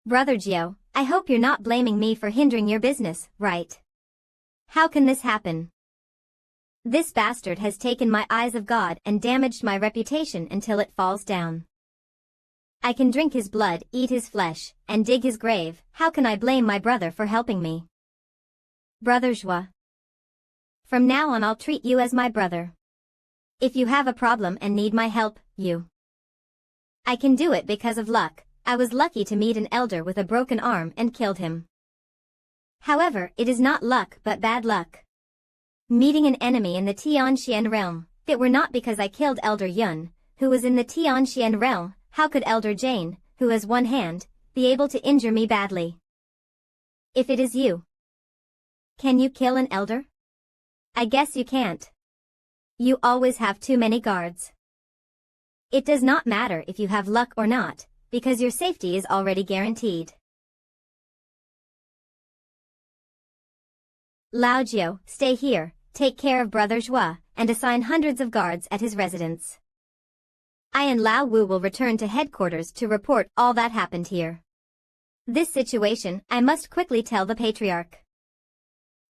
Brother Gio, I hope you're not blaming me for hindering your business, right? How can this happen? This bastard has taken my eyes of God and damaged my reputation until it falls down. I can drink his blood, eat his flesh, and dig his grave. How can I blame my brother for helping me? Brother Joie. From now on I'll treat you as my brother. If you have a problem and need my help, I can do it because of luck. I was lucky to meet an elder with a broken arm and killed him. However, it is not luck but bad luck. Meeting an enemy in the Tianxian realm, it were not because I killed Elder Yun, who was in the Tianxian realm. How could Elder Jane, who has one hand, be able to injure me badly? If it is you, can you kill an elder? I guess you can't. You always have too many guards. It does not matter if you have luck or not, because your safety is already guaranteed. Lao Jiu, stay here, take care of Brother Joie, and assign hundreds of guards at his residence. I and Lao Wu will return to headquarters to report all that happened here. This situation I must quickly tell the Patriarch.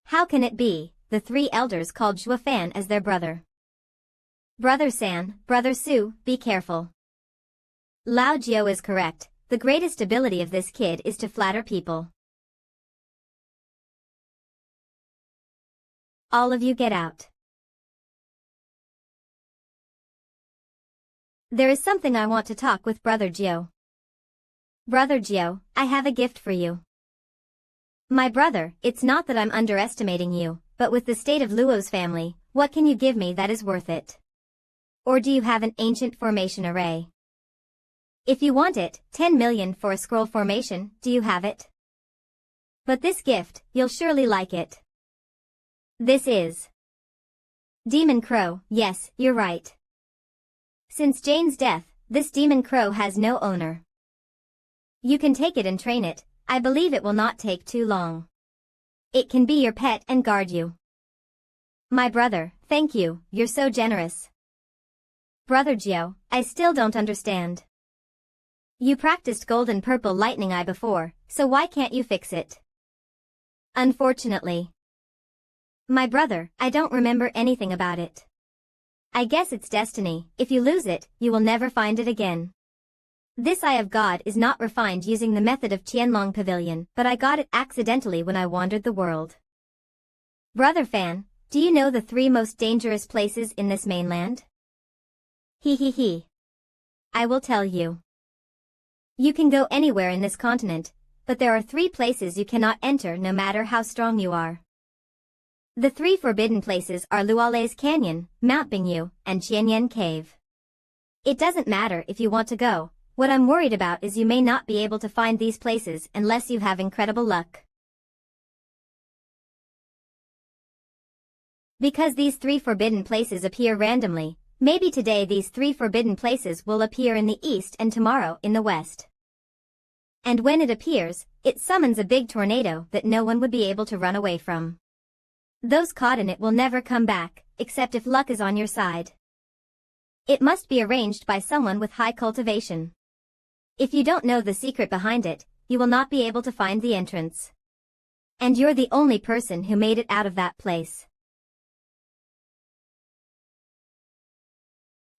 How can it be? The three elders called Zhua Fan as their brother. Brother San, Brother Su, be careful. Lao Jiu is correct. The greatest ability of this kid is to flatter people. All of you get out. There is something I want to talk with Brother Jiu. Brother Jiu, I have a gift for you. My brother, it's not that I'm underestimating you, but with the state of Luo's family, what can you give me that is worth it? Or do you have an ancient formation array? If you want it, 10 million for a scroll formation, do you have it? But this gift, you'll surely like it. This is Demon Crow. Yes, you're right. Since Jane's death, this Demon Crow has no owner. You can take it and train it. I believe it will not take too long. It can be your pet and guard you. My brother, thank you, you're so generous. Brother Gio, I still don't understand. You practiced golden purple lightning eye before, so why can't you fix it? Unfortunately. My brother, I don't remember anything about it. I guess it's destiny. If you lose it, you will never find it again. This Eye of God is not refined using the method of Qianlong Pavilion, but I got it accidentally when I wandered the world. Brother Fan, do you know the 3 most dangerous places in this mainland? He. I will tell you. You can go anywhere in this continent, but there are 3 places you cannot enter no matter how strong you are. The 3 forbidden places are Luale's Canyon, Mount Bingyu, and Qianyan Cave. It doesn't matter if you want to go. What I'm worried about is you may not be able to find these places unless you have incredible luck. Because these 3 forbidden places appear randomly, maybe today these 3 forbidden places will appear in the east and tomorrow in the west. And when it appears, it summons a big tornado that no one would be able to run away from. Those caught in it will never come back, except if luck is on your side. It must be arranged by someone with high cultivation. If you don't know the secret behind it, you will not be able to find the entrance. And you're the only person who made it out of that place.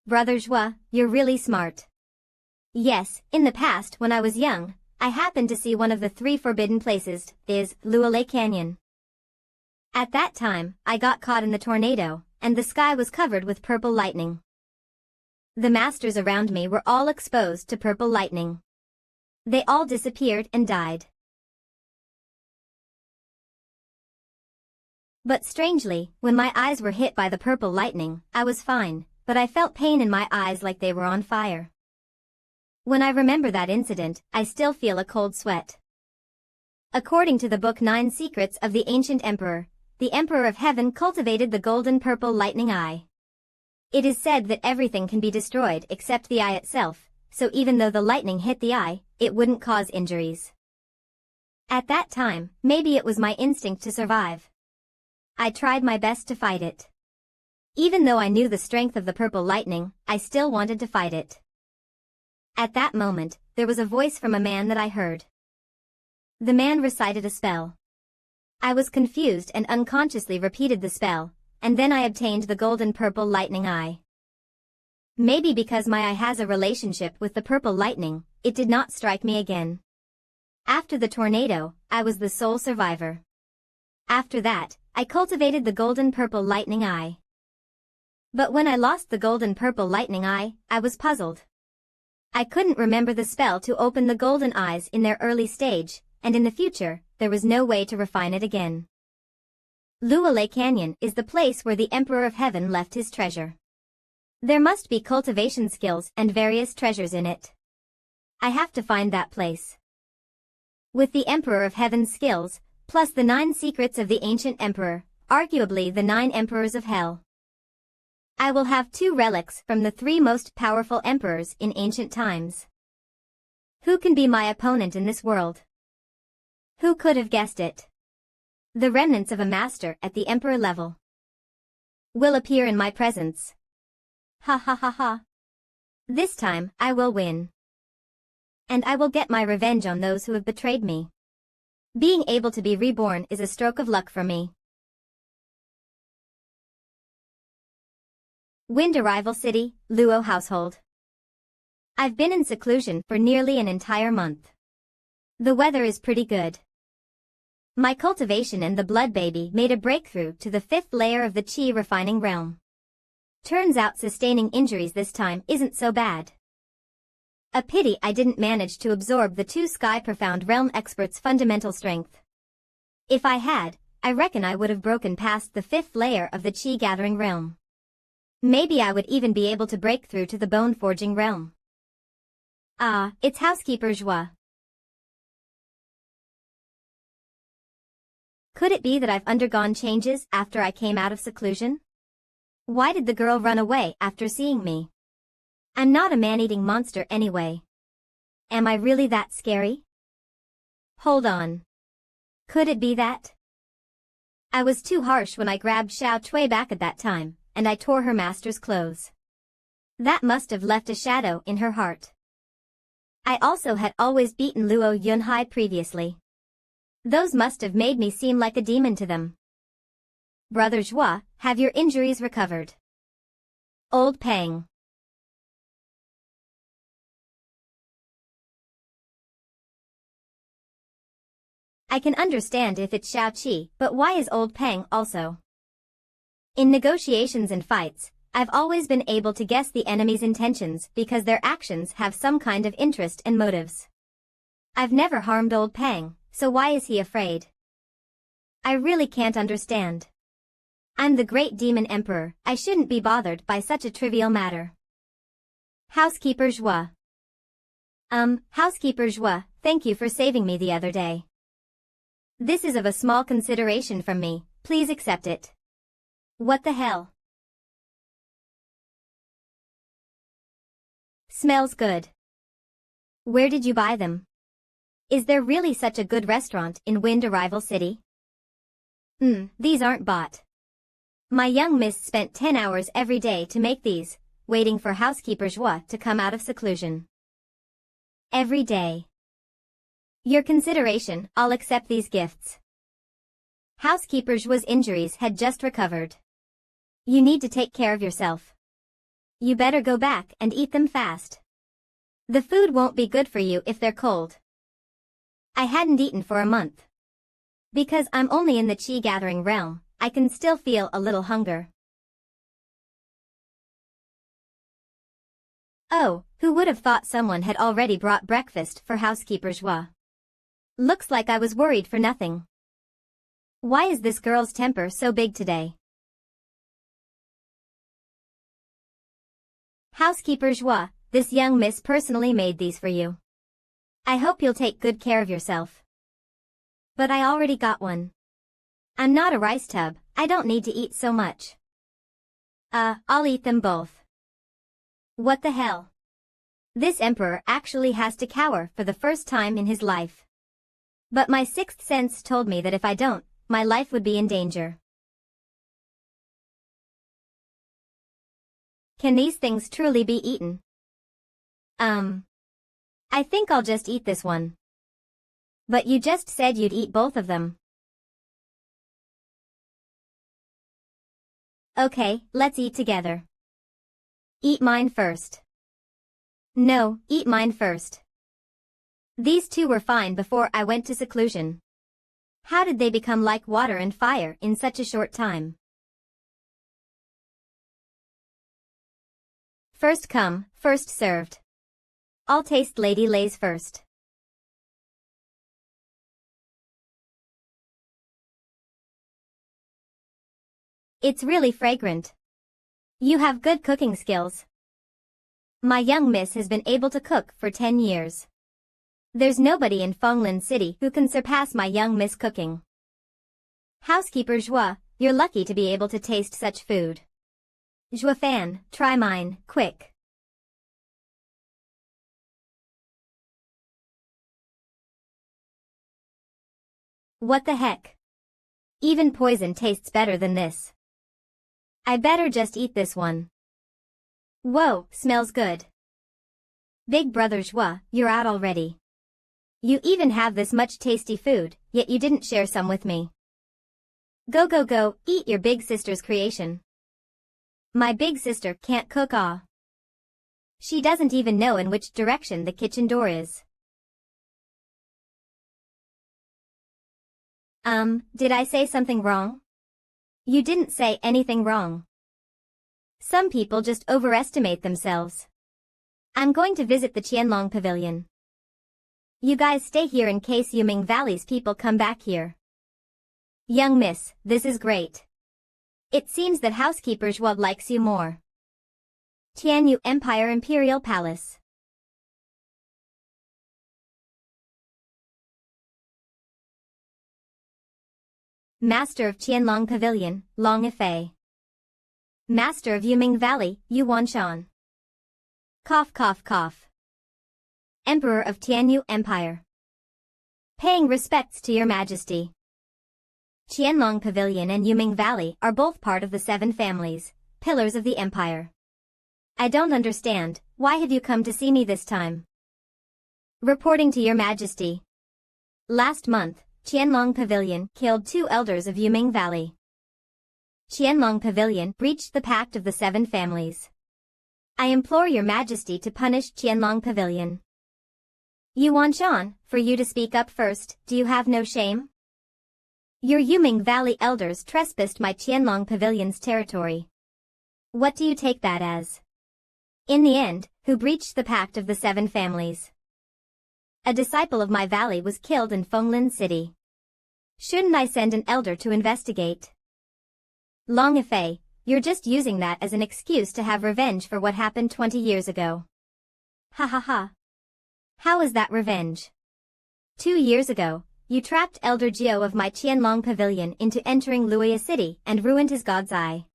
Brother Joie, you're really smart. Yes, in the past when I was young, I happened to see one of the 3 forbidden places, is Luale Canyon. At that time, I got caught in the tornado, and the sky was covered with purple lightning. The masters around me were all exposed to purple lightning. They all disappeared and died. But strangely, when my eyes were hit by the purple lightning, I was fine, but I felt pain in my eyes like they were on fire. When I remember that incident, I still feel a cold sweat. According to the Book 9 Secrets of the Ancient Emperor, the Emperor of Heaven cultivated the golden purple lightning eye. It is said that everything can be destroyed except the eye itself, so even though the lightning hit the eye, it wouldn't cause injuries. At that time, maybe it was my instinct to survive. I tried my best to fight it. Even though I knew the strength of the purple lightning, I still wanted to fight it. At that moment, there was a voice from a man that I heard. The man recited a spell. I was confused and unconsciously repeated the spell, and then I obtained the golden purple lightning eye. Maybe because my eye has a relationship with the purple lightning, it did not strike me again. After the tornado, I was the sole survivor. After that, I cultivated the golden purple lightning eye. But when I lost the golden purple lightning eye, I was puzzled. I couldn't remember the spell to open the golden eyes in their early stage, and in the future, there was no way to refine it again. Lualay Canyon is the place where the Emperor of Heaven left his treasure. There must be cultivation skills and various treasures in it. I have to find that place. With the Emperor of Heaven's skills, plus the 9 secrets of the ancient emperor, arguably the 9 emperors of hell, I will have 2 relics from the 3 most powerful emperors in ancient times. Who can be my opponent in this world? Who could have guessed it? The remnants of a master at the emperor level will appear in my presence. Ha ha ha ha. This time, I will win. And I will get my revenge on those who have betrayed me. Being able to be reborn is a stroke of luck for me. Wind Arrival City, Luo Household. I've been in seclusion for nearly an entire month. The weather is pretty good. My cultivation and the blood baby made a breakthrough to the 5th layer of the chi refining realm. Turns out sustaining injuries this time isn't so bad. A pity I didn't manage to absorb the 2 Sky Profound Realm experts' fundamental strength. If I had, I reckon I would have broken past the 5th layer of the chi gathering realm. Maybe I would even be able to break through to the bone forging realm. Ah, it's Housekeeper Joie. Could it be that I've undergone changes after I came out of seclusion? Why did the girl run away after seeing me? I'm not a man-eating monster anyway. Am I really that scary? Hold on. Could it be that? I was too harsh when I grabbed Xiao Cui back at that time, and I tore her master's clothes. That must have left a shadow in her heart. I also had always beaten Luo Yunhai previously. Those must have made me seem like a demon to them. Brother Joie, have your injuries recovered? Old Pang. I can understand if it's Xiao Qi, but why is Old Pang also? In negotiations and fights, I've always been able to guess the enemy's intentions because their actions have some kind of interest and motives. I've never harmed Old Pang, so why is he afraid? I really can't understand. I'm the great demon emperor, I shouldn't be bothered by such a trivial matter. Housekeeper Joie. Housekeeper Joie, thank you for saving me the other day. This is of a small consideration from me, please accept it. What the hell? Smells good. Where did you buy them? Is there really such a good restaurant in Wind Arrival City? These aren't bought. My young miss spent 10 hours every day to make these, waiting for Housekeeper Joie to come out of seclusion. Every day. Your consideration, I'll accept these gifts. Housekeeper Joie's injuries had just recovered. You need to take care of yourself. You better go back and eat them fast. The food won't be good for you if they're cold. I hadn't eaten for a month. Because I'm only in the chi gathering realm, I can still feel a little hunger. Oh, who would have thought someone had already brought breakfast for Housekeeper Joie? Looks like I was worried for nothing. Why is this girl's temper so big today? Housekeeper Joie, this young miss personally made these for you. I hope you'll take good care of yourself. But I already got one. I'm not a rice tub, I don't need to eat so much. I'll eat them both. What the hell? This emperor actually has to cower for the first time in his life. But my 6th sense told me that if I don't, my life would be in danger. Can these things truly be eaten? I think I'll just eat this one. But you just said you'd eat both of them. Okay, let's eat together. Eat mine first. No, eat mine first. These two were fine before I went to seclusion. How did they become like water and fire in such a short time? First come, first served. I'll taste Lady Lay's first. It's really fragrant. You have good cooking skills. My young miss has been able to cook for 10 years. There's nobody in Fenglin City who can surpass my young miss cooking. Housekeeper Joie, you're lucky to be able to taste such food. Joie fan, try mine, quick. What the heck? Even poison tastes better than this. I better just eat this one. Whoa, smells good. Big brother Joie, you're out already. You even have this much tasty food, yet you didn't share some with me. Go go go, eat your big sister's creation. My big sister can't cook She doesn't even know in which direction the kitchen door is. Did I say something wrong? You didn't say anything wrong. Some people just overestimate themselves. I'm going to visit the Qianlong Pavilion. You guys stay here in case Yuming Valley's people come back here. Young miss, this is great. It seems that housekeeper Joie likes you more. Tianyu Empire Imperial Palace. Master of Qianlong Pavilion, Long Ifei. Master of Yuming Valley, Yu Wanshan. Cough cough cough. Emperor of Tianyu Empire. Paying respects to your majesty. Qianlong Pavilion and Yuming Valley are both part of the 7 families, pillars of the empire. I don't understand, why have you come to see me this time? Reporting to your majesty. Last month, Qianlong Pavilion killed 2 elders of Yuming Valley. Qianlong Pavilion breached the pact of the 7 families. I implore your majesty to punish Qianlong Pavilion. Yuan Shan, for you to speak up first, do you have no shame? Your Yuming Valley elders trespassed my Qianlong Pavilion's territory. What do you take that as? In the end, who breached the pact of the 7 families? A disciple of my valley was killed in Fenglin City. Shouldn't I send an elder to investigate? Long Ifei, you're just using that as an excuse to have revenge for what happened 20 years ago. Ha ha ha. How is that revenge? 2 years ago, you trapped Elder Jiao of my Qianlong Pavilion into entering Luoya City and ruined his god's eye.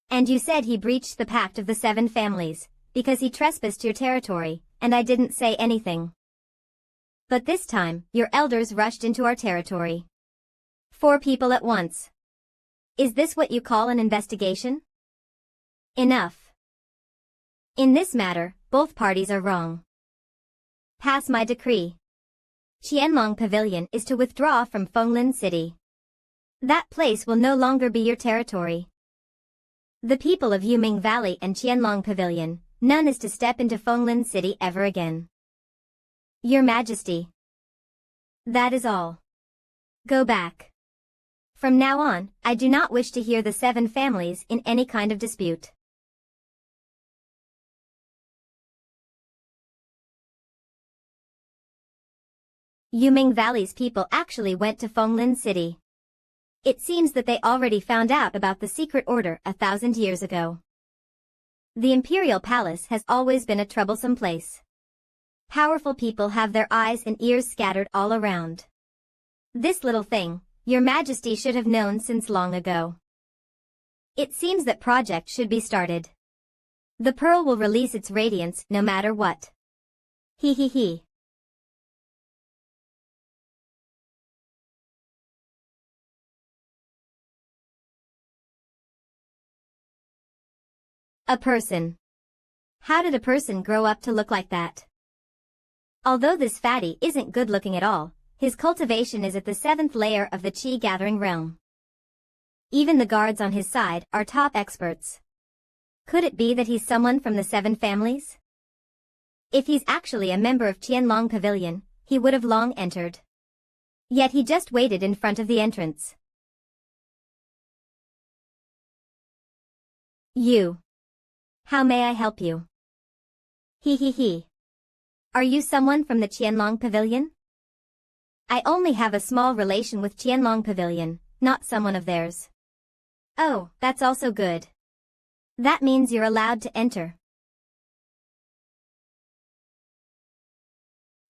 And you said he breached the pact of the 7 families, because he trespassed your territory, and I didn't say anything. But this time, your elders rushed into our territory. 4 people at once. Is this what you call an investigation? Enough. In this matter, both parties are wrong. Pass my decree. Qianlong Pavilion is to withdraw from Fenglin City. That place will no longer be your territory. The people of Yuming Valley and Qianlong Pavilion, none is to step into Fenglin City ever again. Your Majesty. That is all. Go back. From now on, I do not wish to hear the 7 families in any kind of dispute. Yuming Valley's people actually went to Fenglin City. It seems that they already found out about the secret order 1,000 years ago. The Imperial Palace has always been a troublesome place. Powerful people have their eyes and ears scattered all around. This little thing, Your Majesty should have known since long ago. It seems that project should be started. The pearl will release its radiance no matter what. He he he. A person. How did a person grow up to look like that? Although this fatty isn't good looking at all, His cultivation is at the 7th layer of the Chi-gathering realm. Even the guards on his side are top experts. Could it be that he's someone from the 7 families? If he's actually a member of Qianlong Pavilion, he would have long entered. Yet he just waited in front of the entrance. You. How may I help you? He. Are you someone from the Qianlong Pavilion? I only have a small relation with Qianlong Pavilion, not someone of theirs. Oh, that's also good. That means you're allowed to enter.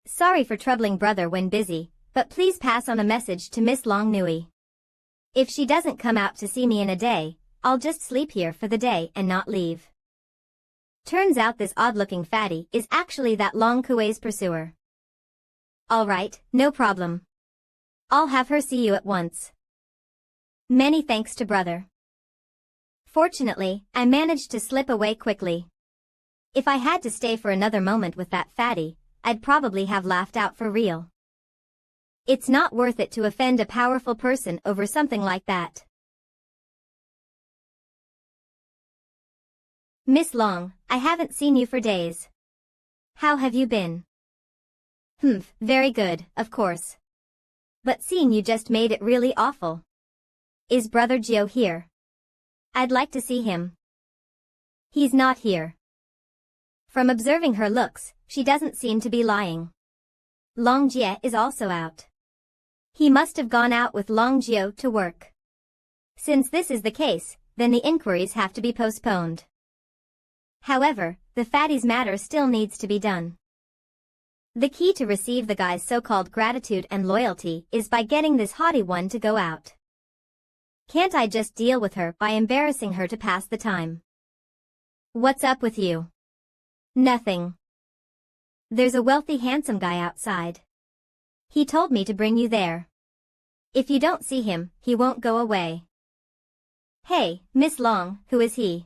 Sorry for troubling brother when busy, but please pass on a message to Miss Long Nui. If she doesn't come out to see me in a day, I'll just sleep here for the day and not leave. Turns out this odd-looking fatty is actually that Long Kuei's pursuer. Alright, no problem. I'll have her see you at once. Many thanks to brother. Fortunately, I managed to slip away quickly. If I had to stay for another moment with that fatty, I'd probably have laughed out for real. It's not worth it to offend a powerful person over something like that. Miss Long, I haven't seen you for days. How have you been? Very good, of course. But seeing you just made it really awful. Is Brother Gio here? I'd like to see him. He's not here. From observing her looks, she doesn't seem to be lying. Long Jie is also out. He must have gone out with Long Gio to work. Since this is the case, then the inquiries have to be postponed. However, the fatty's matter still needs to be done. The key to receive the guy's so-called gratitude and loyalty is by getting this haughty one to go out. Can't I just deal with her by embarrassing her to pass the time? What's up with you? Nothing. There's a wealthy handsome guy outside. He told me to bring you there. If you don't see him, he won't go away. Hey, Miss Long, who is he?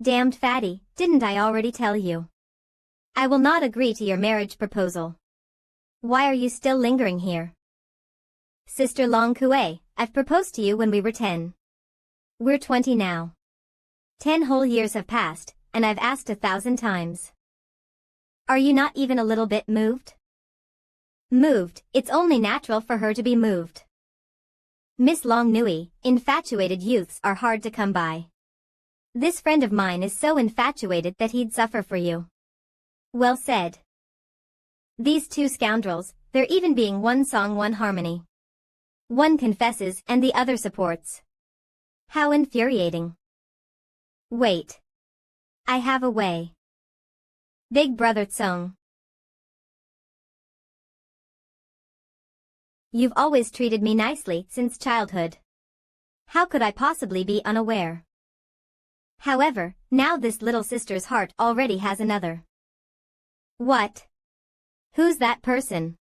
Damned fatty, didn't I already tell you? I will not agree to your marriage proposal. Why are you still lingering here? Sister Long Kuei, I've proposed to you when we were 10. We're 20 now. 10 whole years have passed, and I've asked 1,000 times. Are you not even a little bit moved? Moved, it's only natural for her to be moved. Miss Long Nui, infatuated youths are hard to come by. This friend of mine is so infatuated that he'd suffer for you. Well said. These two scoundrels, they're even being one song one harmony. One confesses and the other supports. How infuriating. Wait. I have a way. Big Brother Tsong. You've always treated me nicely since childhood. How could I possibly be unaware? However, now this little sister's heart already has another. What? Who's that person?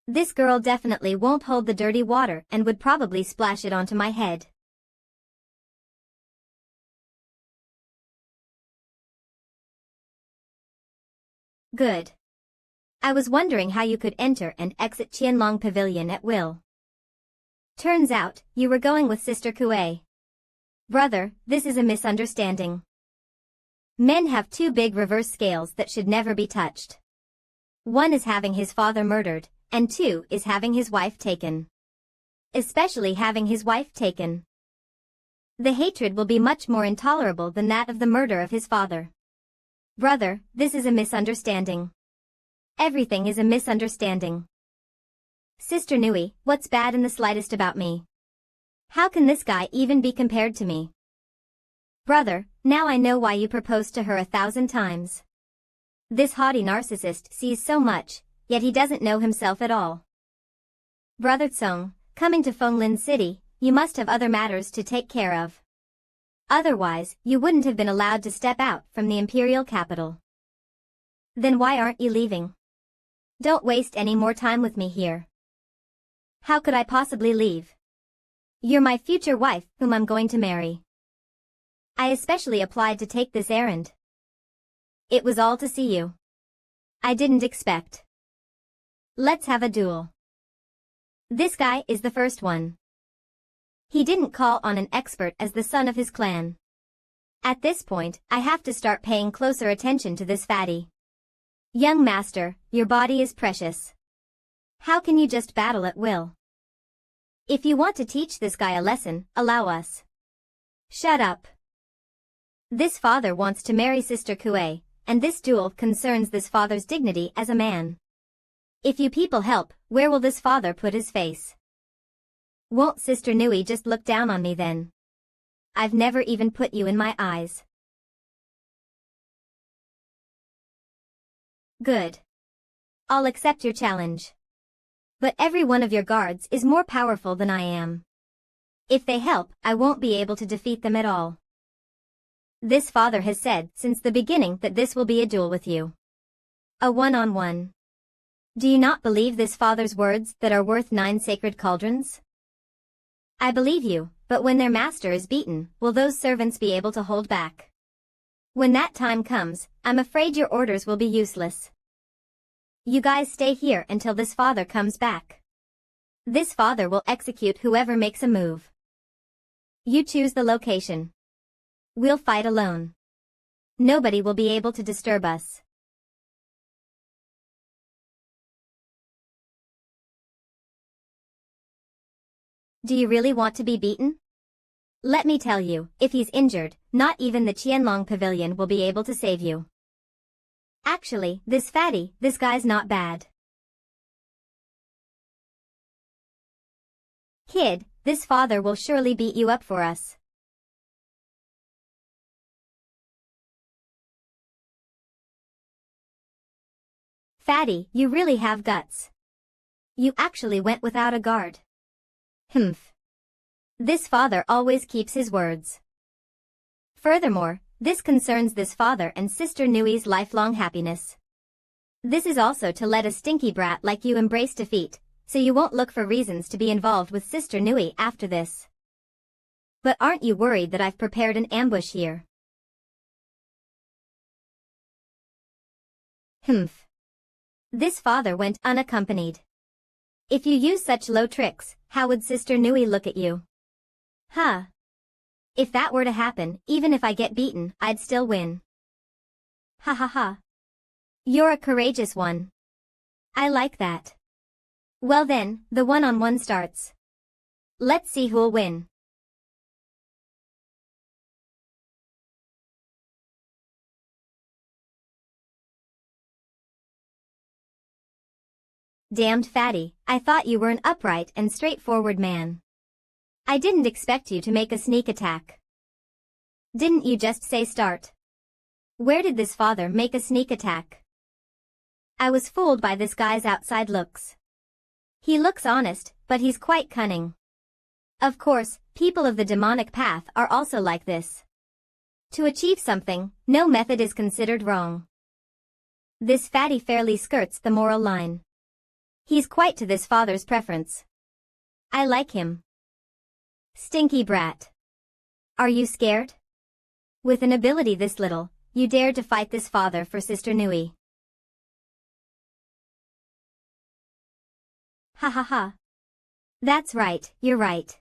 This girl definitely won't hold the dirty water and would probably splash it onto my head. Good. I was wondering how you could enter and exit Qianlong Pavilion at will. Turns out, you were going with Sister Kuei. Brother, this is a misunderstanding. Men have two big reverse scales that should never be touched. One is having his father murdered, and two is having his wife taken. Especially having his wife taken. The hatred will be much more intolerable than that of the murder of his father. Brother, this is a misunderstanding. Everything is a misunderstanding. Sister Nui, what's bad in the slightest about me? How can this guy even be compared to me? Brother, now I know why you proposed to her 1,000 times. This haughty narcissist sees so much, yet he doesn't know himself at all. Brother Tsong, coming to Fenglin City, you must have other matters to take care of. Otherwise, you wouldn't have been allowed to step out from the imperial capital. Then why aren't you leaving? Don't waste any more time with me here. How could I possibly leave? You're my future wife, whom I'm going to marry. I especially applied to take this errand. It was all to see you. I didn't expect. Let's have a duel. This guy is the first one. He didn't call on an expert as the son of his clan. At this point, I have to start paying closer attention to this fatty. Young master, your body is precious. How can you just battle at will? If you want to teach this guy a lesson, allow us. Shut up. This father wants to marry Sister Kue, and this duel concerns this father's dignity as a man. If you people help, where will this father put his face? Won't Sister Nui just look down on me then? I've never even put you in my eyes. Good. I'll accept your challenge. But every one of your guards is more powerful than I am. If they help, I won't be able to defeat them at all. This father has said since the beginning that this will be a duel with you. A one-on-one. Do you not believe this father's words that are worth 9 sacred cauldrons? I believe you, but when their master is beaten, will those servants be able to hold back? When that time comes, I'm afraid your orders will be useless. You guys stay here until this father comes back. This father will execute whoever makes a move. You choose the location. We'll fight alone. Nobody will be able to disturb us. Do you really want to be beaten? Let me tell you, if he's injured, not even the Qianlong Pavilion will be able to save you. Actually, this guy's not bad. Kid, this father will surely beat you up for us. Fatty, you really have guts. You actually went without a guard. Humph. This father always keeps his words. Furthermore, this concerns this father and Sister Nui's lifelong happiness. This is also to let a stinky brat like you embrace defeat, so you won't look for reasons to be involved with Sister Nui after this. But aren't you worried that I've prepared an ambush here? Humph. This father went unaccompanied. If you use such low tricks, how would Sister Nui look at you? Huh. If that were to happen, even if I get beaten, I'd still win. Ha ha ha. You're a courageous one. I like that. Well then, the one-on-one starts. Let's see who'll win. Damned fatty, I thought you were an upright and straightforward man. I didn't expect you to make a sneak attack. Didn't you just say start? Where did this father make a sneak attack? I was fooled by this guy's outside looks. He looks honest, but he's quite cunning. Of course, people of the demonic path are also like this. To achieve something, no method is considered wrong. This fatty fairly skirts the moral line. He's quite to this father's preference. I like him. Stinky brat. Are you scared? With an ability this little, you dared to fight this father for Sister Nui. Ha ha ha. That's right, you're right.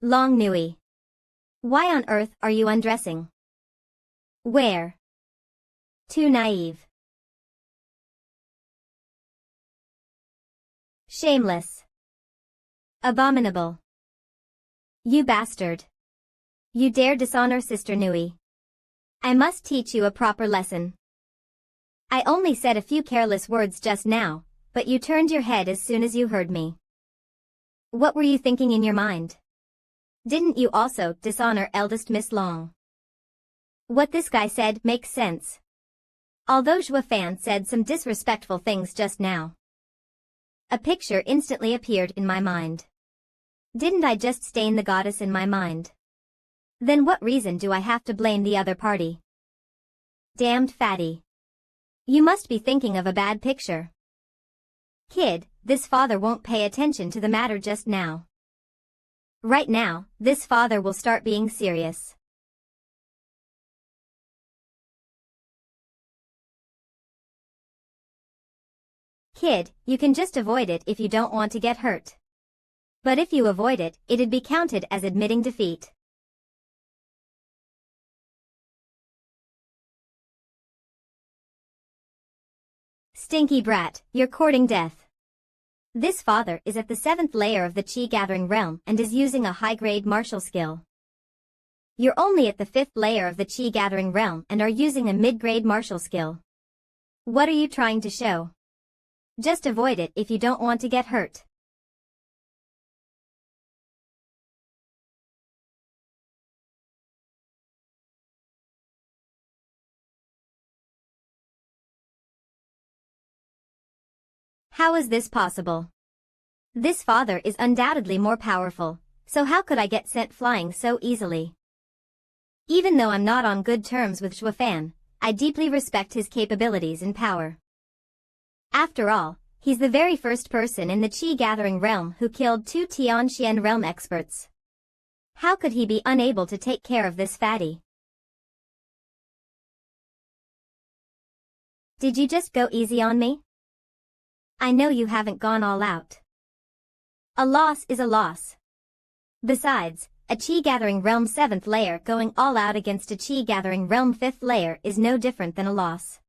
Long Nui. Why on earth are you undressing? Where? Too naive. Shameless. Abominable. You bastard. You dare dishonor Sister Nui. I must teach you a proper lesson. I only said a few careless words just now, but you turned your head as soon as you heard me. What were you thinking in your mind? Didn't you also dishonor eldest Miss Long? What this guy said makes sense. Although Zhua Fan said some disrespectful things just now. A picture instantly appeared in my mind. Didn't I just stain the goddess in my mind? Then what reason do I have to blame the other party? Damned fatty. You must be thinking of a bad picture. Kid, this father won't pay attention to the matter just now. Right now, this father will start being serious. Kid, you can just avoid it if you don't want to get hurt. But if you avoid it, it'd be counted as admitting defeat. Stinky brat, you're courting death. This father is at the 7th layer of the chi-gathering realm and is using a high-grade martial skill. You're only at the 5th layer of the chi-gathering realm and are using a mid-grade martial skill. What are you trying to show? Just avoid it if you don't want to get hurt. How is this possible? This father is undoubtedly more powerful, so how could I get sent flying so easily? Even though I'm not on good terms with Shuafan, I deeply respect his capabilities and power. After all, he's the very first person in the Chi-gathering realm who killed 2 Tianxian realm experts. How could he be unable to take care of this fatty? Did you just go easy on me? I know you haven't gone all out. A loss is a loss. Besides, a Chi-gathering realm 7th layer going all out against a Chi-gathering realm 5th layer is no different than a loss.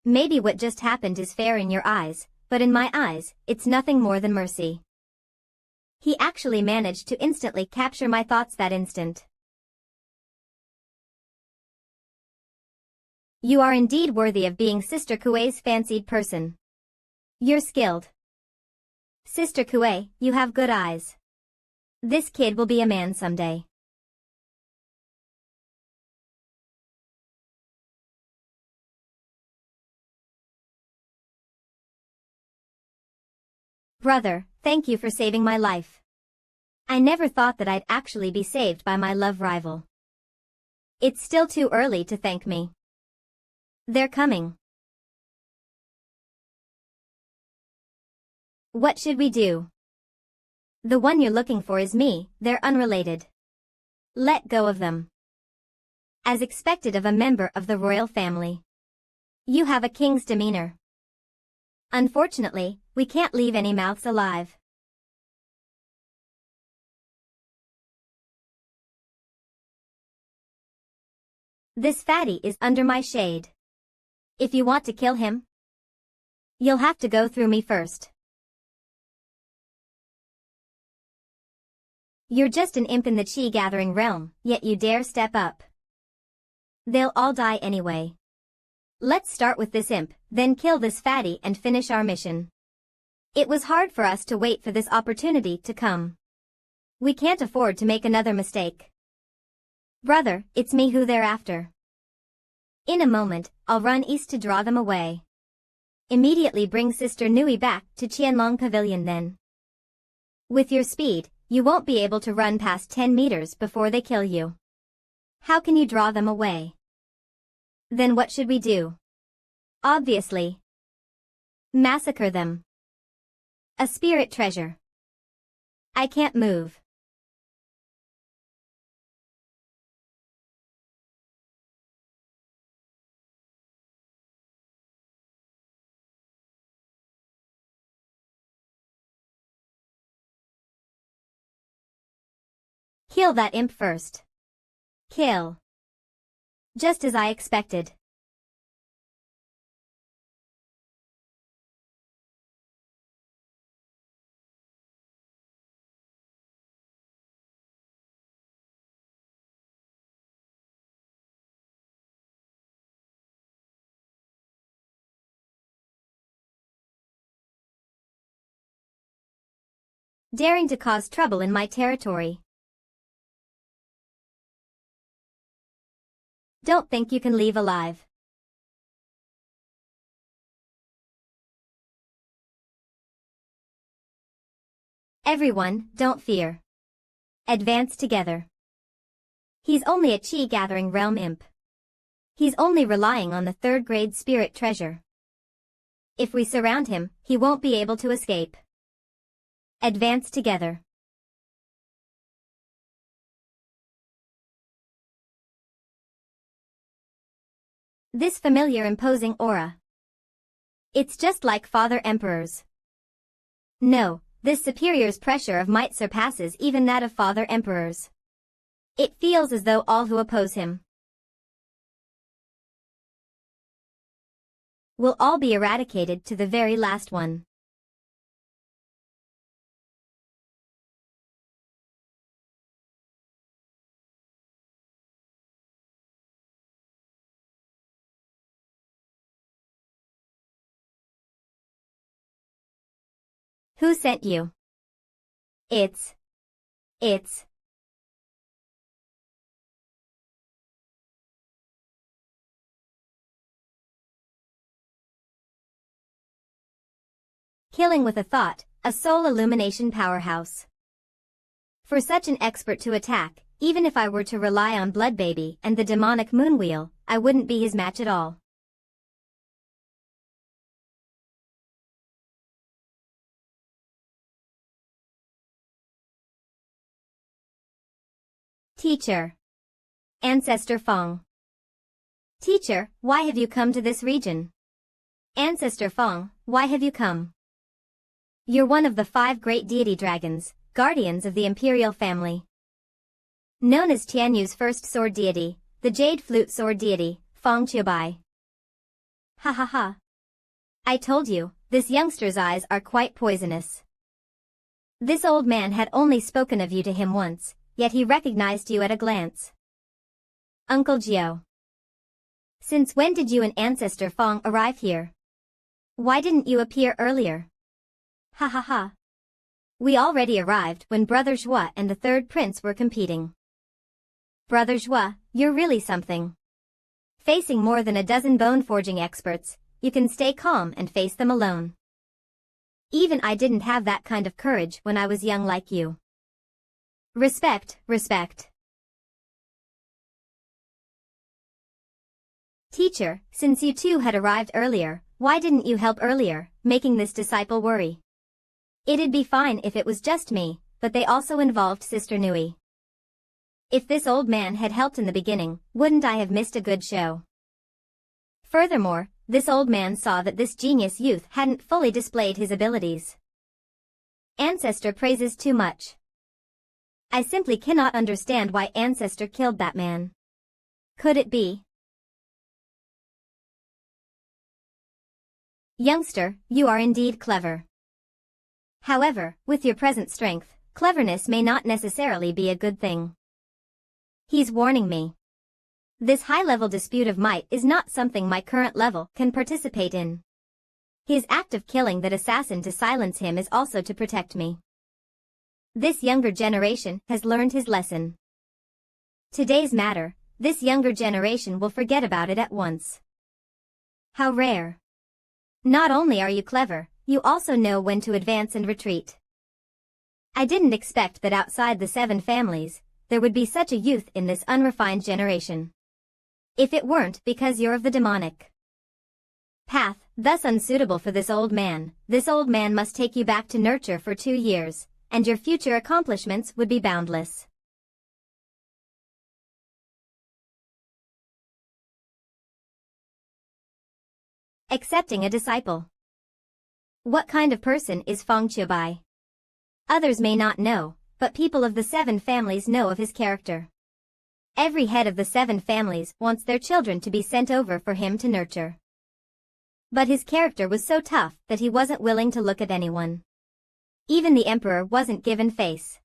Maybe what just happened is fair in your eyes, but in my eyes, it's nothing more than mercy. He actually managed to instantly capture my thoughts that instant. You are indeed worthy of being Sister Kuei's fancied person. You're skilled. Sister Kuei, you have good eyes. This kid will be a man someday. Brother, thank you for saving my life. I never thought that I'd actually be saved by my love rival. It's still too early to thank me. They're coming. What should we do? The one you're looking for is me, they're unrelated. Let go of them. As expected of a member of the royal family. You have a king's demeanor. Unfortunately, we can't leave any mouths alive. This fatty is under my shade. If you want to kill him, you'll have to go through me first. You're just an imp in the Chi-gathering realm, yet you dare step up. They'll all die anyway. Let's start with this imp, then kill this fatty and finish our mission. It was hard for us to wait for this opportunity to come. We can't afford to make another mistake. Brother, it's me who they're after. In a moment, I'll run east to draw them away. Immediately bring Sister Nui back to Qianlong Pavilion then. With your speed, you won't be able to run past 10 meters before they kill you. How can you draw them away? Then what should we do? Obviously. Massacre them. A spirit treasure. I can't move. Kill that imp first. Kill. Just as I expected. Daring to cause trouble in my territory. Don't think you can leave alive. Everyone, don't fear. Advance together. He's only a Chi-gathering realm imp. He's only relying on the 3rd grade spirit treasure. If we surround him, he won't be able to escape. Advance together. This familiar imposing aura. It's just like Father Emperor's. No, this superior's pressure of might surpasses even that of Father Emperor's. It feels as though all who oppose him will all be eradicated to the very last one. Who sent you? It's. Killing with a thought, a soul illumination powerhouse. For such an expert to attack, even if I were to rely on Blood Baby and the demonic moon wheel, I wouldn't be his match at all. Teacher. Ancestor Fong. Teacher, why have you come to this region? Ancestor Fong, why have you come? You're one of the 5 great deity dragons, guardians of the imperial family. Known as Tianyu's first sword deity, the jade flute sword deity, Fong Qiubai. Ha ha ha. I told you, this youngster's eyes are quite poisonous. This old man had only spoken of you to him once, yet he recognized you at a glance. Uncle Jiao. Since when did you and Ancestor Fong arrive here? Why didn't you appear earlier? Ha ha ha. We already arrived when Brother Zhua and the third prince were competing. Brother Zhua, you're really something. Facing more than a dozen bone-forging experts, you can stay calm and face them alone. Even I didn't have that kind of courage when I was young like you. Respect, respect. Teacher, since you two had arrived earlier, why didn't you help earlier, making this disciple worry? It'd be fine if it was just me, but they also involved Sister Nui. If this old man had helped in the beginning, wouldn't I have missed a good show? Furthermore, this old man saw that this genius youth hadn't fully displayed his abilities. Ancestor praises too much. I simply cannot understand why Ancestor killed that man. Could it be? Youngster, you are indeed clever. However, with your present strength, cleverness may not necessarily be a good thing. He's warning me. This high-level dispute of might is not something my current level can participate in. His act of killing that assassin to silence him is also to protect me. This younger generation has learned his lesson. Today's matter, this younger generation will forget about it at once. How rare. Not only are you clever, you also know when to advance and retreat. I didn't expect that outside the 7 families, there would be such a youth in this unrefined generation. If it weren't because you're of the demonic path, thus unsuitable for this old man must take you back to nurture for 2 years, and your future accomplishments would be boundless. Accepting a disciple. What kind of person is Fong Qiubai? Others may not know, but people of the 7 families know of his character. Every head of the 7 families wants their children to be sent over for him to nurture. But his character was so tough that he wasn't willing to look at anyone. Even the emperor wasn't given face.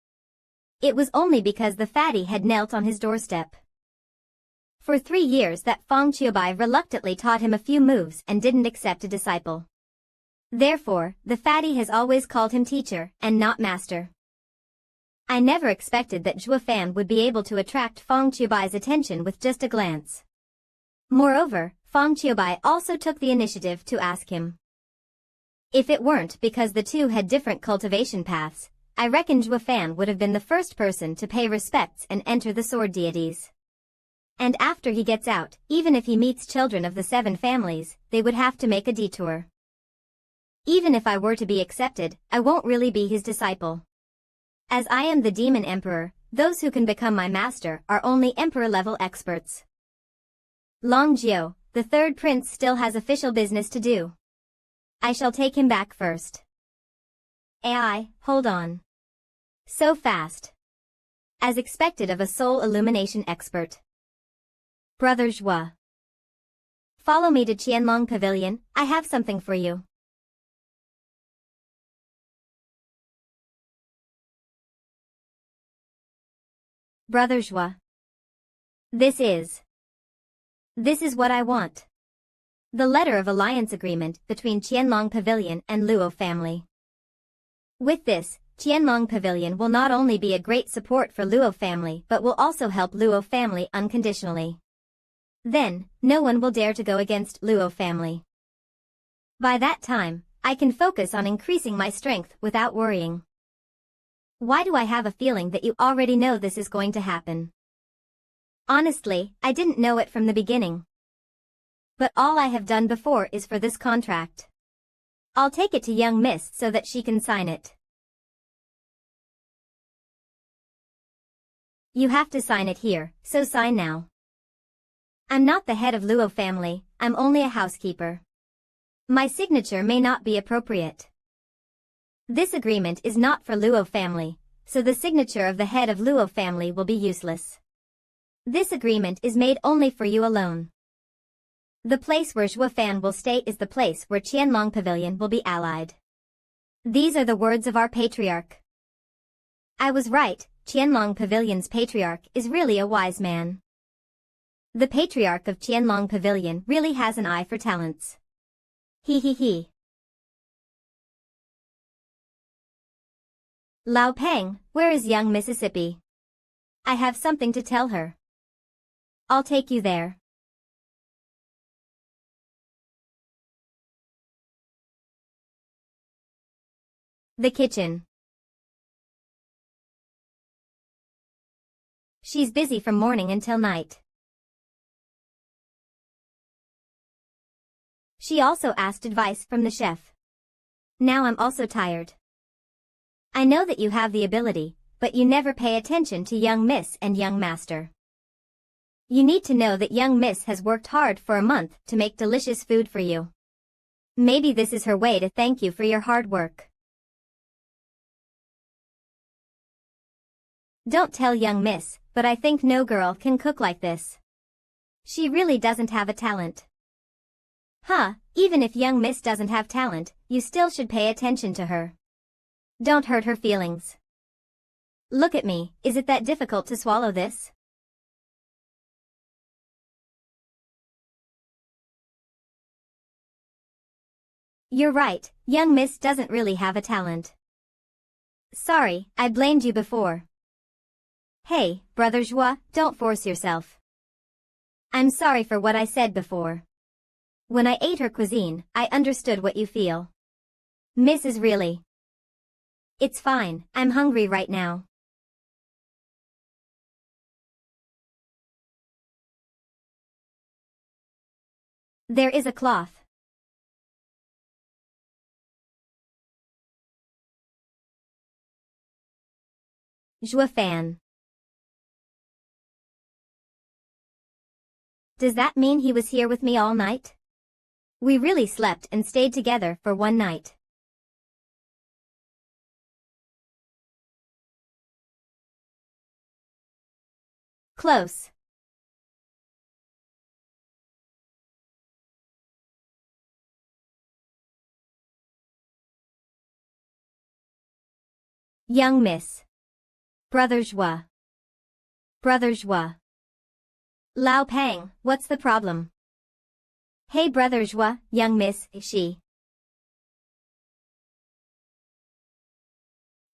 It was only because the fatty had knelt on his doorstep. For 3 years that Fong Qiubai reluctantly taught him a few moves and didn't accept a disciple. Therefore, the fatty has always called him teacher and not master. I never expected that Zhua Fan would be able to attract Fong Qiubai's attention with just a glance. Moreover, Fong Qiubai also took the initiative to ask him. If it weren't because the two had different cultivation paths, I reckon Zhua Fan would have been the first person to pay respects and enter the sword deities. And after he gets out, even if he meets children of the 7 families, they would have to make a detour. Even if I were to be accepted, I won't really be his disciple. As I am the demon emperor, those who can become my master are only emperor-level experts. Long Jiao, the third prince still has official business to do. I shall take him back first. AI, hold on. So fast. As expected of a soul illumination expert. Brother Zhua. Follow me to Qianlong Pavilion, I have something for you. Brother Zhua. This is what I want. The letter of alliance agreement between Qianlong Pavilion and Luo family. With this, Qianlong Pavilion will not only be a great support for Luo family but will also help Luo family unconditionally. Then, no one will dare to go against Luo family. By that time, I can focus on increasing my strength without worrying. Why do I have a feeling that you already know this is going to happen? Honestly, I didn't know it from the beginning. But all I have done before is for this contract. I'll take it to young miss so that she can sign it. You have to sign it here, so sign now. I'm not the head of Luo family, I'm only a housekeeper. My signature may not be appropriate. This agreement is not for Luo family, so the signature of the head of Luo family will be useless. This agreement is made only for you alone. The place where Zhua Fan will stay is the place where Qianlong Pavilion will be allied. These are the words of our patriarch. I was right, Qianlong Pavilion's patriarch is really a wise man. The patriarch of Qianlong Pavilion really has an eye for talents. He. Lao Peng, where is young Mississippi? I have something to tell her. I'll take you there. The kitchen. She's busy from morning until night. She also asked advice from the chef. Now I'm also tired. I know that you have the ability, but you never pay attention to young miss and young master. You need to know that young miss has worked hard for a month to make delicious food for you. Maybe this is her way to thank you for your hard work. Don't tell young miss, but I think no girl can cook like this. She really doesn't have a talent. Even if young miss doesn't have talent, you still should pay attention to her. Don't hurt her feelings. Look at me, is it that difficult to swallow this? You're right, young miss doesn't really have a talent. Sorry, I blamed you before. Hey, Brother Zhua, don't force yourself. I'm sorry for what I said before. When I ate her cuisine, I understood what you feel. Miss is really... It's fine, I'm hungry right now. There is a cloth. Zhua Fan. Does that mean he was here with me all night? We really slept and stayed together for one night. Close. Young miss. Brother Zhua. Brother Zhua. Lao Peng, what's the problem? Hey Brother Zhua, young miss,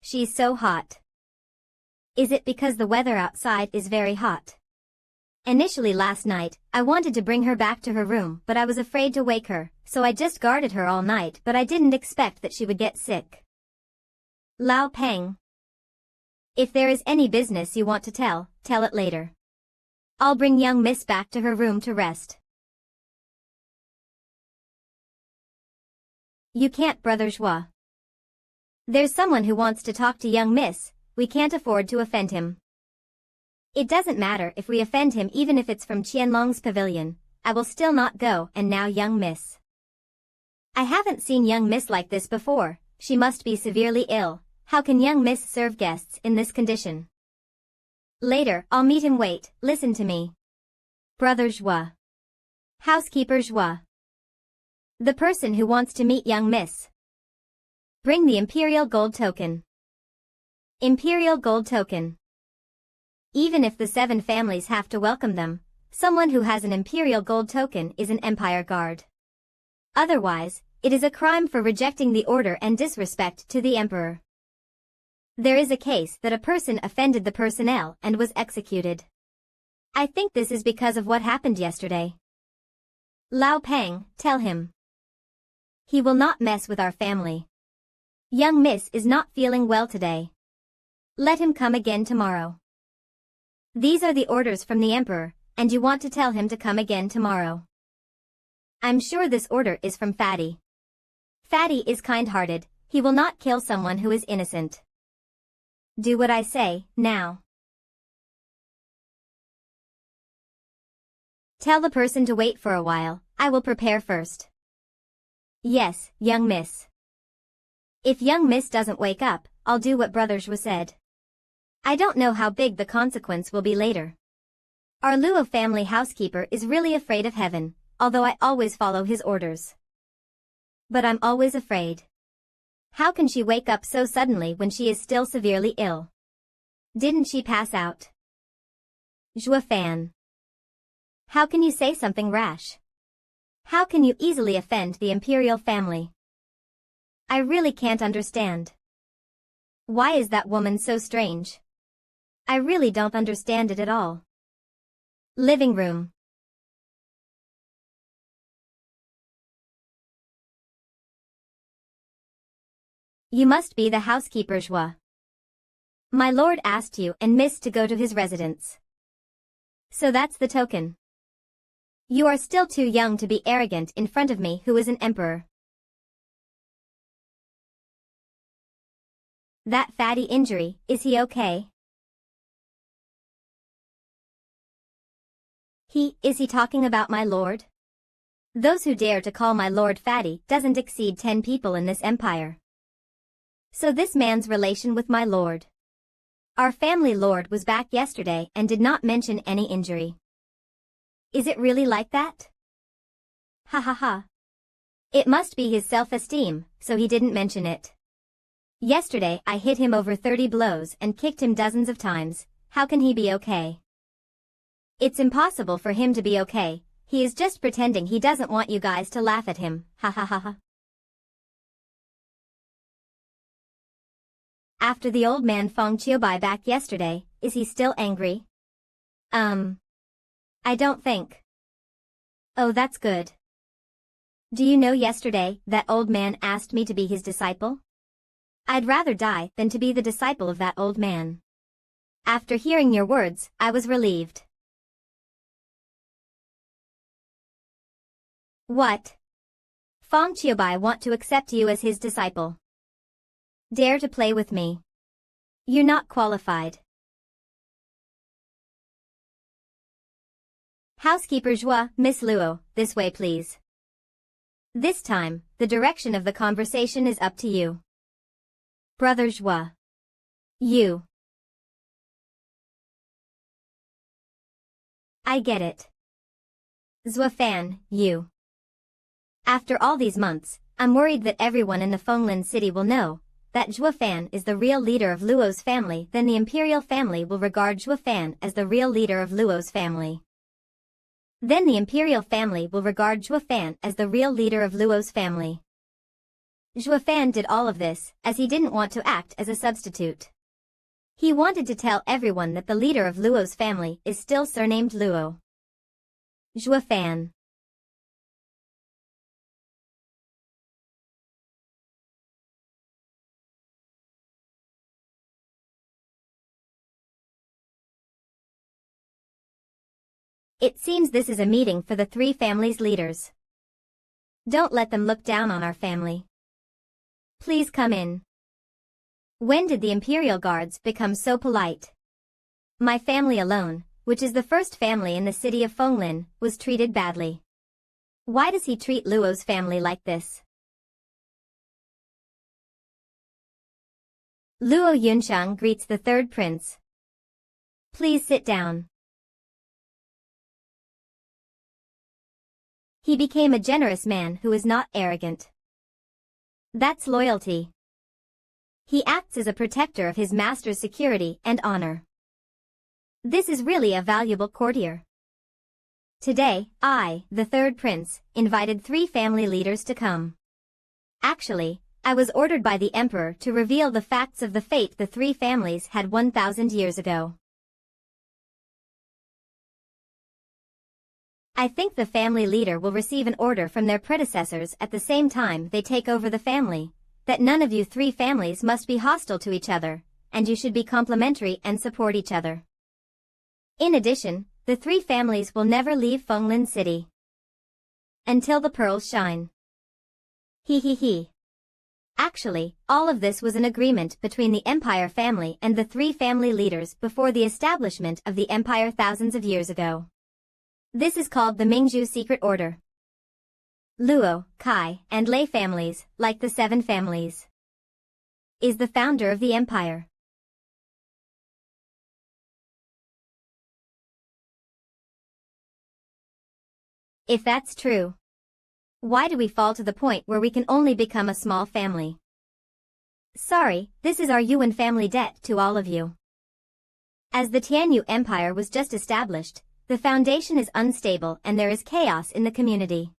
she's so hot. Is it because the weather outside is very hot? Initially last night, I wanted to bring her back to her room but I was afraid to wake her, so I just guarded her all night but I didn't expect that she would get sick. Lao Peng. If there is any business you want to tell it later. I'll bring young miss back to her room to rest. You can't, Brother Zhua. There's someone who wants to talk to young miss, we can't afford to offend him. It doesn't matter if we offend him even if it's from Qianlong's pavilion, I will still not go and now young miss. I haven't seen young miss like this before, she must be severely ill, how can young miss serve guests in this condition? Later, I'll meet him wait, listen to me. Brother Zhua. Housekeeper Zhua. The person who wants to meet young miss. Bring the Imperial Gold Token. Imperial Gold Token. Even if the 7 families have to welcome them, someone who has an Imperial Gold Token is an Empire Guard. Otherwise, it is a crime for rejecting the order and disrespect to the Emperor. There is a case that a person offended the personnel and was executed. I think this is because of what happened yesterday. Lao Peng, tell him. He will not mess with our family. Young miss is not feeling well today. Let him come again tomorrow. These are the orders from the Emperor, and you want to tell him to come again tomorrow. I'm sure this order is from Fatty. Fatty is kind-hearted, he will not kill someone who is innocent. Do what I say, now. Tell the person to wait for a while, I will prepare first. Yes, young miss. If young miss doesn't wake up, I'll do what Brother Zhua said. I don't know how big the consequence will be later. Our Luo family housekeeper is really afraid of heaven, although I always follow his orders. But I'm always afraid. How can she wake up so suddenly when she is still severely ill? Didn't she pass out? Zhua Fan. How can you say something rash? How can you easily offend the imperial family? I really can't understand. Why is that woman so strange? I really don't understand it at all. Living room. You must be the housekeeper Zhua. My lord asked you and miss to go to his residence. So that's the token. You are still too young to be arrogant in front of me who is an emperor. That fatty injury, is he okay? Is he talking about my lord? Those who dare to call my lord fatty doesn't exceed 10 people in this empire. So this man's relation with my lord. Our family lord was back yesterday and did not mention any injury. Is it really like that? Ha ha ha. It must be his self-esteem, so he didn't mention it. Yesterday I hit him over 30 blows and kicked him dozens of times, how can he be okay? It's impossible for him to be okay, he is just pretending he doesn't want you guys to laugh at him, ha ha ha ha. After the old man Feng Qiubai back yesterday, is he still angry? I don't think. Oh, that's good. Do you know yesterday, that old man asked me to be his disciple? I'd rather die than to be the disciple of that old man. After hearing your words, I was relieved. What? Feng Qiubai want to accept you as his disciple. Dare to play with me. You're not qualified. Housekeeper Zhua, Miss Luo, this way please. This time, the direction of the conversation is up to you. Brother Zhua. You. I get it. Zhua Fan, you. After all these months, I'm worried that everyone in the Fenglin city will know that Zhua Fan is the real leader of Luo's family, then the imperial family will regard Zhua Fan as the real leader of Luo's family. Then the imperial family will regard Zhua Fan as the real leader of Luo's family. Zhua Fan did all of this, as he didn't want to act as a substitute. He wanted to tell everyone that the leader of Luo's family is still surnamed Luo. Zhua Fan. It seems this is a meeting for the 3 families' leaders. Don't let them look down on our family. Please come in. When did the Imperial Guards become so polite? My family alone, which is the first family in the city of Fenglin, was treated badly. Why does he treat Luo's family like this? Luo Yunxiang greets the third prince. Please sit down. He became a generous man who is not arrogant. That's loyalty. He acts as a protector of his master's security and honor. This is really a valuable courtier. Today, I, the third prince, invited 3 family leaders to come. Actually, I was ordered by the emperor to reveal the facts of the fate the 3 families had 1,000 years ago. I think the family leader will receive an order from their predecessors at the same time they take over the family, that none of you 3 families must be hostile to each other, and you should be complementary and support each other. In addition, the 3 families will never leave Fenglin City until the pearls shine. He. Actually, all of this was an agreement between the Empire family and the 3 family leaders before the establishment of the Empire thousands of years ago. This is called the Mingzhu Secret Order. Luo, Kai, and Lei families, like the 7 families, is the founder of the empire. If that's true, why do we fall to the point where we can only become a small family? Sorry, this is our Yuan family debt to all of you. As the Tianyu Empire was just established, the foundation is unstable and there is chaos in the community.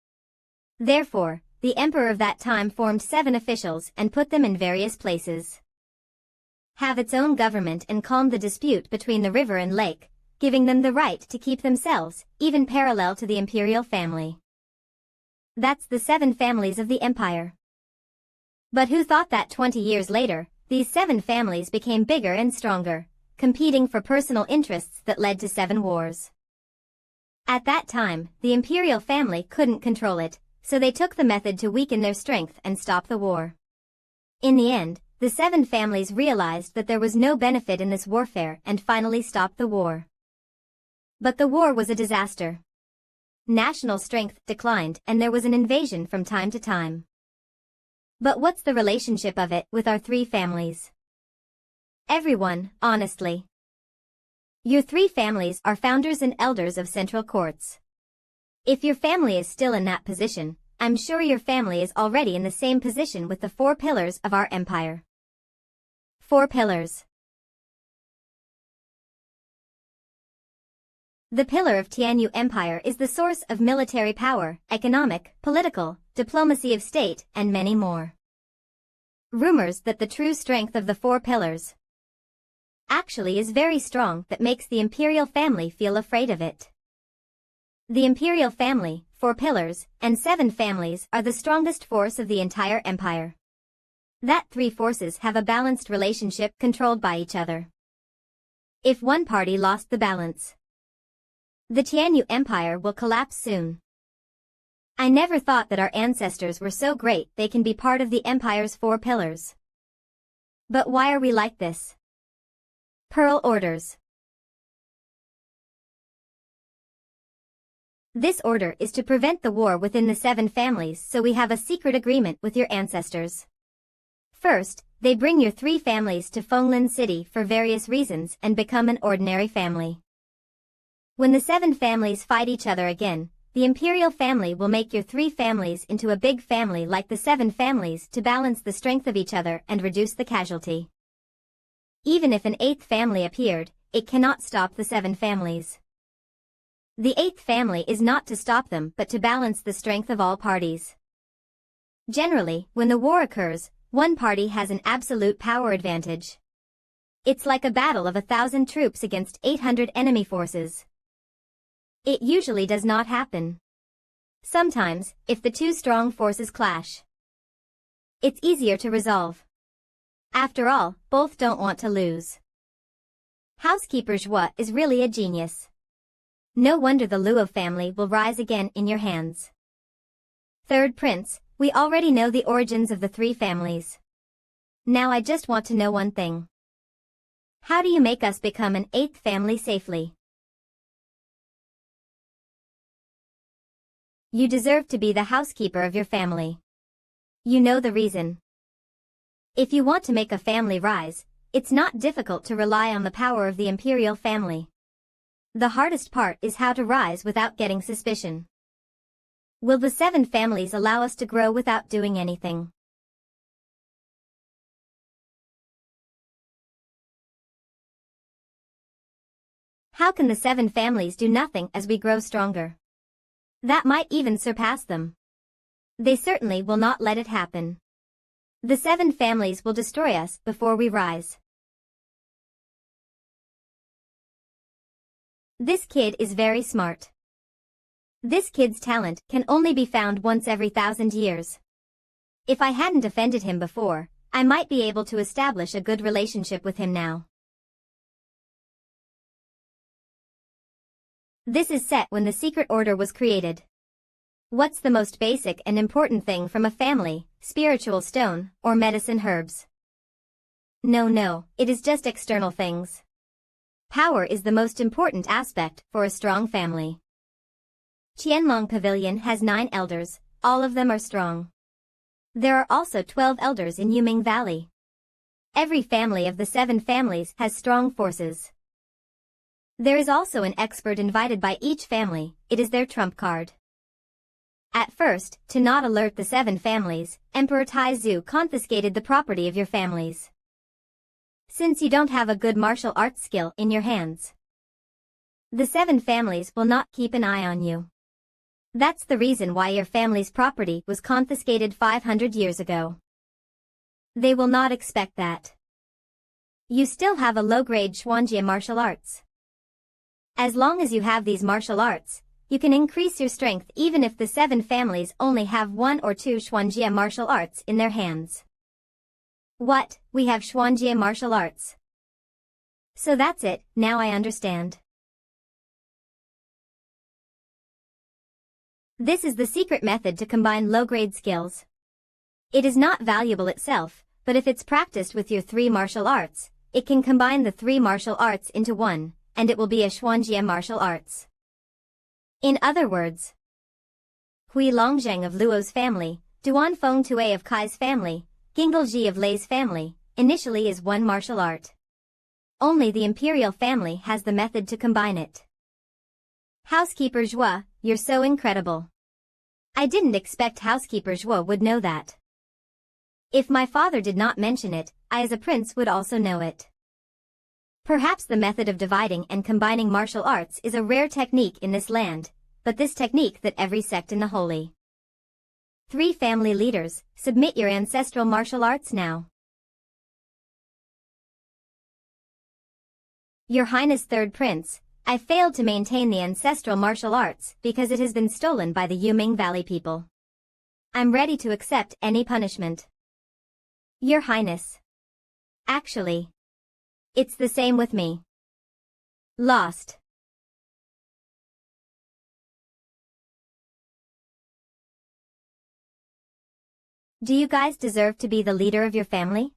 Therefore, the emperor of that time formed 7 officials and put them in various places. Have its own government and calmed the dispute between the river and lake, giving them the right to keep themselves, even parallel to the imperial family. That's the 7 families of the empire. But who thought that 20 years later, these 7 families became bigger and stronger, competing for personal interests that led to 7 wars. At that time, the imperial family couldn't control it, so they took the method to weaken their strength and stop the war. In the end, the 7 families realized that there was no benefit in this warfare and finally stopped the war. But the war was a disaster. National strength declined and there was an invasion from time to time. But what's the relationship of it with our 3 families? Everyone, honestly. Your 3 families are founders and elders of central courts. If your family is still in that position, I'm sure your family is already in the same position with the 4 pillars of our empire. 4 pillars. The pillar of Tianyu Empire is the source of military power, economic, political, diplomacy of state, and many more. Rumors that the true strength of the 4 pillars actually is very strong that makes the imperial family feel afraid of it. The imperial family, 4 pillars, and 7 families are the strongest force of the entire empire. That 3 forces have a balanced relationship controlled by each other. If one party lost the balance, the Tianyu Empire will collapse soon. I never thought that our ancestors were so great they can be part of the empire's 4 pillars. But why are we like this? Pearl orders. This order is to prevent the war within the 7 families, so we have a secret agreement with your ancestors. First, they bring your 3 families to Fenglin City for various reasons and become an ordinary family. When the 7 families fight each other again, the imperial family will make your 3 families into a big family like the 7 families to balance the strength of each other and reduce the casualty. Even if an 8th family appeared, it cannot stop the 7 families. The 8th family is not to stop them but to balance the strength of all parties. Generally, when the war occurs, one party has an absolute power advantage. It's like a battle of 1,000 troops against 800 enemy forces. It usually does not happen. Sometimes, if the 2 strong forces clash, it's easier to resolve. After all, both don't want to lose. Housekeeper Zhua is really a genius. No wonder the Luo family will rise again in your hands. Third prince, we already know the origins of the 3 families. Now I just want to know one thing. How do you make us become an 8th family safely? You deserve to be the housekeeper of your family. You know the reason. If you want to make a family rise, it's not difficult to rely on the power of the imperial family. The hardest part is how to rise without getting suspicion. Will the 7 families allow us to grow without doing anything? How can the 7 families do nothing as we grow stronger? That might even surpass them. They certainly will not let it happen. The 7 families will destroy us before we rise. This kid is very smart. This kid's talent can only be found once every 1,000 years. If I hadn't offended him before, I might be able to establish a good relationship with him now. This is set when the secret order was created. What's the most basic and important thing from a family, spiritual stone, or medicine herbs? No, it is just external things. Power is the most important aspect for a strong family. Qianlong Pavilion has 9 elders, all of them are strong. There are also 12 elders in Yuming Valley. Every family of the 7 families has strong forces. There is also an expert invited by each family, it is their trump card. At first, to not alert the 7 families, Emperor Taizu confiscated the property of your families. Since you don't have a good martial arts skill in your hands, the 7 families will not keep an eye on you. That's the reason why your family's property was confiscated 500 years ago. They will not expect that. You still have a low-grade Xuanjie martial arts. As long as you have these martial arts, you can increase your strength even if the 7 families only have 1 or 2 Xuanjie martial arts in their hands. What, we have Xuanjie martial arts? So that's it, now I understand. This is the secret method to combine low-grade skills. It is not valuable itself, but if it's practiced with your 3 martial arts, it can combine the 3 martial arts into one, and it will be a Xuanjie martial arts. In other words, Hui Longzheng of Luo's family, Duan Feng Tue of Kai's family, Gingelji of Lei's family, initially is one martial art. Only the imperial family has the method to combine it. Housekeeper Zhua, you're so incredible. I didn't expect Housekeeper Zhua would know that. If my father did not mention it, I as a prince would also know it. Perhaps the method of dividing and combining martial arts is a rare technique in this land, but this technique that every sect in the holy 3 family leaders, submit your ancestral martial arts now. Your Highness 3rd Prince, I failed to maintain the ancestral martial arts because it has been stolen by the Yuming Valley people. I'm ready to accept any punishment. Your Highness. Actually, it's the same with me. Lost. Do you guys deserve to be the leader of your family?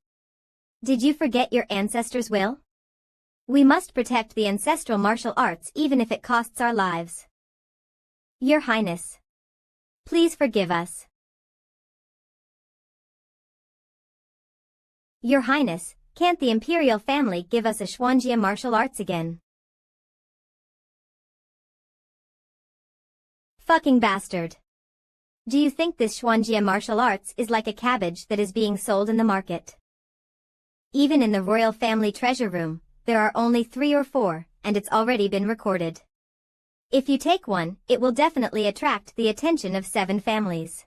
Did you forget your ancestors' will? We must protect the ancestral martial arts even if it costs our lives. Your Highness. Please forgive us. Your Highness, can't the imperial family give us a Xuanjie martial arts again? Fucking bastard. Do you think this Xuanjie martial arts is like a cabbage that is being sold in the market? Even in the royal family treasure room, there are only 3 or 4, and it's already been recorded. If you take one, it will definitely attract the attention of 7 families.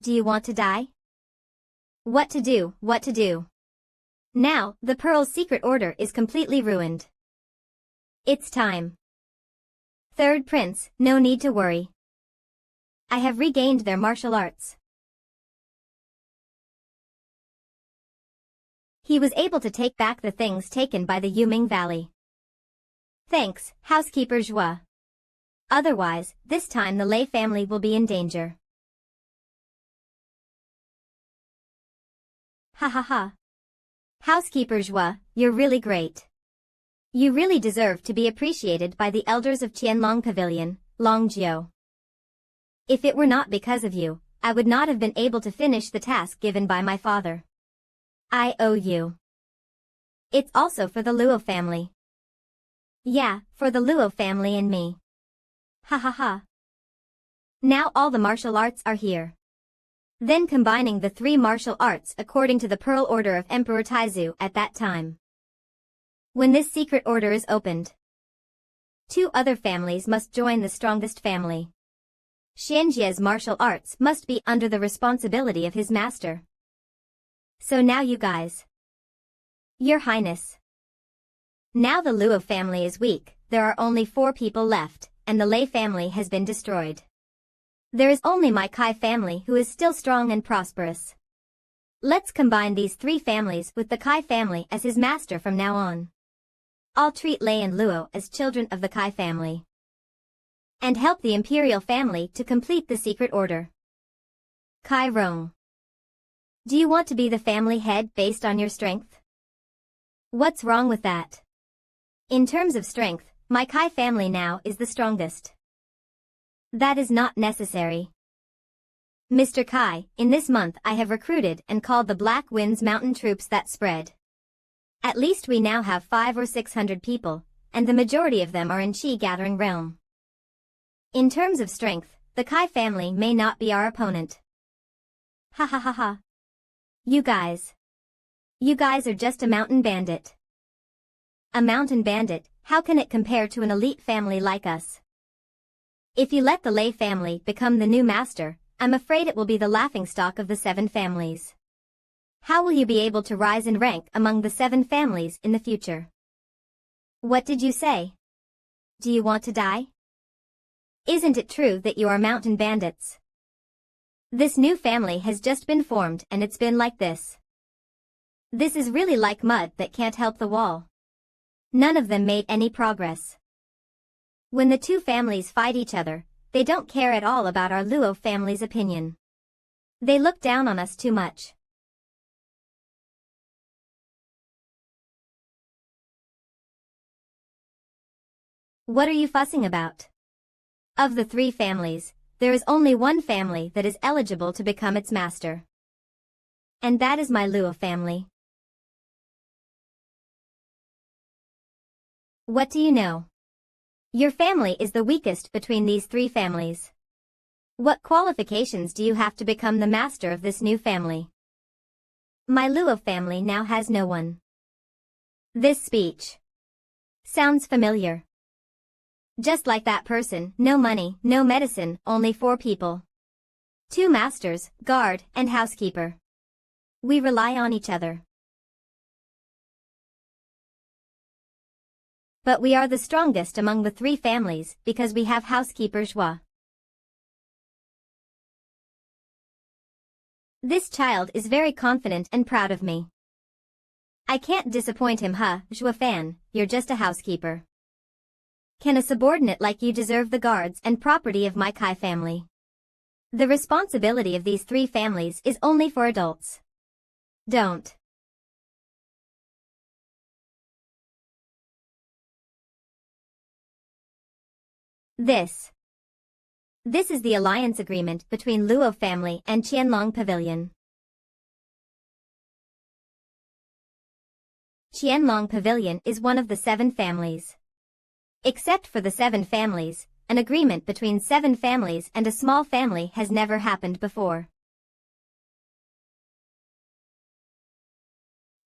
Do you want to die? What to do, what to do? Now, the Pearl's secret order is completely ruined. It's time. 3rd Prince, no need to worry. I have regained their martial arts. He was able to take back the things taken by the Yuming Valley. Thanks, Housekeeper Zhua. Otherwise, this time the Lei family will be in danger. Ha ha ha. Housekeeper Zhua, you're really great. You really deserve to be appreciated by the elders of Qianlong Pavilion, Longjiu. If it were not because of you, I would not have been able to finish the task given by my father. I owe you. It's also for the Luo family. Yeah, for the Luo family and me. Ha ha ha. Now all the martial arts are here. Then combining the 3 martial arts according to the Pearl Order of Emperor Taizu at that time. When this secret order is opened, 2 other families must join the strongest family. Xianjie's martial arts must be under the responsibility of his master. So now you guys. Your Highness. Now the Luo family is weak, there are only 4 people left, and the Lei family has been destroyed. There is only my Kai family who is still strong and prosperous. Let's combine these 3 families with the Kai family as his master from now on. I'll treat Lei and Luo as children of the Kai family. And help the imperial family to complete the secret order. Kai Rong. Do you want to be the family head based on your strength? What's wrong with that? In terms of strength, my Kai family now is the strongest. That is not necessary. Mr. Kai, in this month I have recruited and called the Black Winds mountain troops that spread. At least we now have 500 or 600 people, and the majority of them are in Qi Gathering Realm. In terms of strength, the Kai family may not be our opponent. Ha ha ha ha. You guys are just a mountain bandit. A mountain bandit, how can it compare to an elite family like us? If you let the Lei family become the new master, I'm afraid it will be the laughingstock of the 7 families. How will you be able to rise in rank among the 7 families in the future? What did you say? Do you want to die? Isn't it true that you are mountain bandits? This new family has just been formed and it's been like this. This is really like mud that can't help the wall. None of them made any progress. When the 2 families fight each other, they don't care at all about our Luo family's opinion. They look down on us too much. What are you fussing about? Of the 3 families, there is only one family that is eligible to become its master. And that is my Luo family. What do you know? Your family is the weakest between these 3 families. What qualifications do you have to become the master of this new family? My Luo family now has no one. This speech sounds familiar. Just like that person, no money, no medicine, only 4 people. 2 masters, guard, and housekeeper. We rely on each other. But we are the strongest among the 3 families because we have housekeeper Zhua. This child is very confident and proud of me. I can't disappoint him, huh, Zhua fan, you're just a housekeeper. Can a subordinate like you deserve the guards and property of my Kai family? The responsibility of these 3 families is only for adults. Don't. This is the alliance agreement between Luo family and Qianlong Pavilion. Qianlong Pavilion is one of the 7 families. Except for the 7 families, an agreement between 7 families and a small family has never happened before.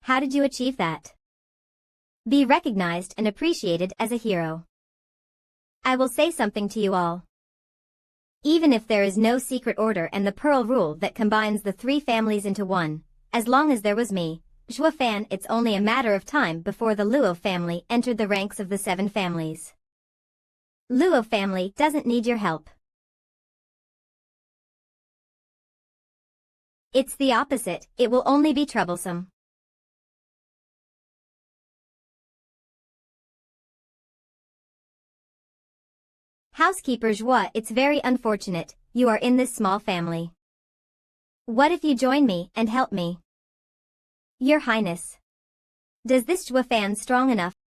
How did you achieve that? Be recognized and appreciated as a hero. I will say something to you all. Even if there is no secret order and the Pearl Rule that combines the 3 families into one, as long as there was me, Zhua fan, it's only a matter of time before the Luo family entered the ranks of the 7 families. Luo family doesn't need your help. It's the opposite, it will only be troublesome. Housekeeper Zhua, it's very unfortunate, you are in this small family. What if you join me and help me? Your Highness. Does this Jua fan strong enough